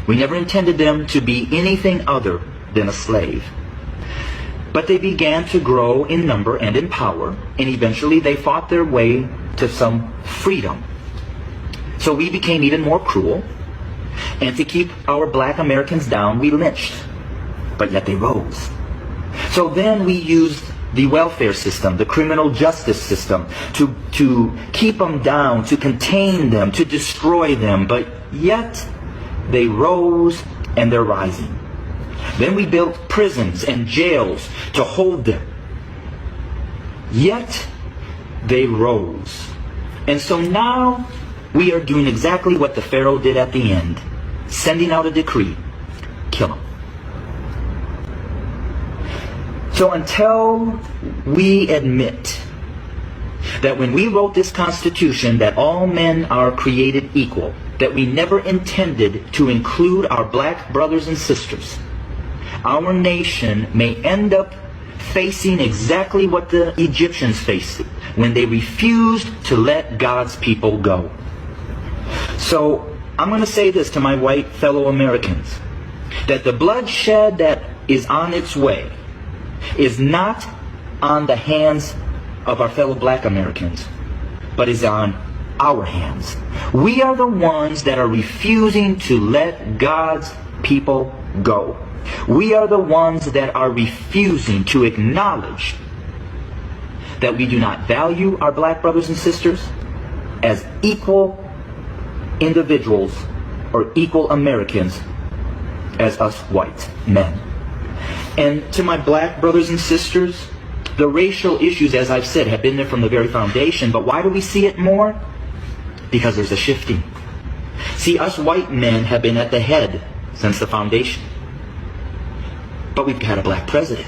We never intended them to be anything other than a slave. But they began to grow in number and in power, and eventually they fought their way to some freedom. So we became even more cruel, and to keep our black Americans down, we lynched. But yet they rose. So then we used the welfare system, the criminal justice system, to keep them down, to contain them, to destroy them. But yet they rose, and they're rising. Then we built prisons and jails to hold them. Yet they rose. And so now we are doing exactly what the Pharaoh did at the end, sending out a decree: kill them. So until we admit that when we wrote this Constitution that all men are created equal, that we never intended to include our black brothers and sisters, our nation may end up facing exactly what the Egyptians faced when they refused to let God's people go. So I'm going to say this to my white fellow Americans, that the bloodshed that is on its way is not on the hands of our fellow black Americans, but is on our hands. We are the ones that are refusing to let God's people go. We are the ones that are refusing to acknowledge that we do not value our black brothers and sisters as equal individuals or equal Americans as us white men. And to my black brothers and sisters, the racial issues, as I've said, have been there from the very foundation. But why do we see it more? Because there's a shifting. See, us white men have been at the head since the foundation. But we've had a black president.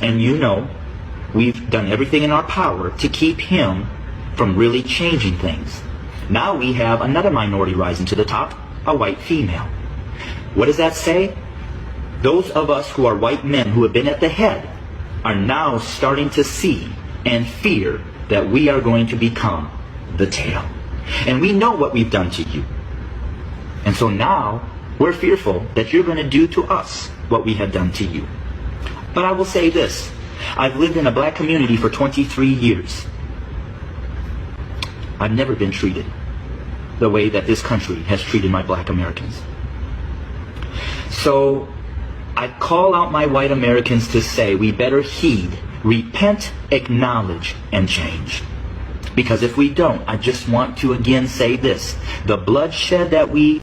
And you know, we've done everything in our power to keep him from really changing things. Now we have another minority rising to the top, a white female. What does that say? Those of us who are white men who have been at the head are now starting to see and fear that we are going to become the tail. And we know what we've done to you. And so now we're fearful that you're going to do to us what we have done to you. But I will say this. I've lived in a black community for 23 years. I've never been treated the way that this country has treated my black Americans. So I call out my white Americans to say we better heed, repent, acknowledge, and change. Because if we don't, I just want to again say this: the bloodshed that we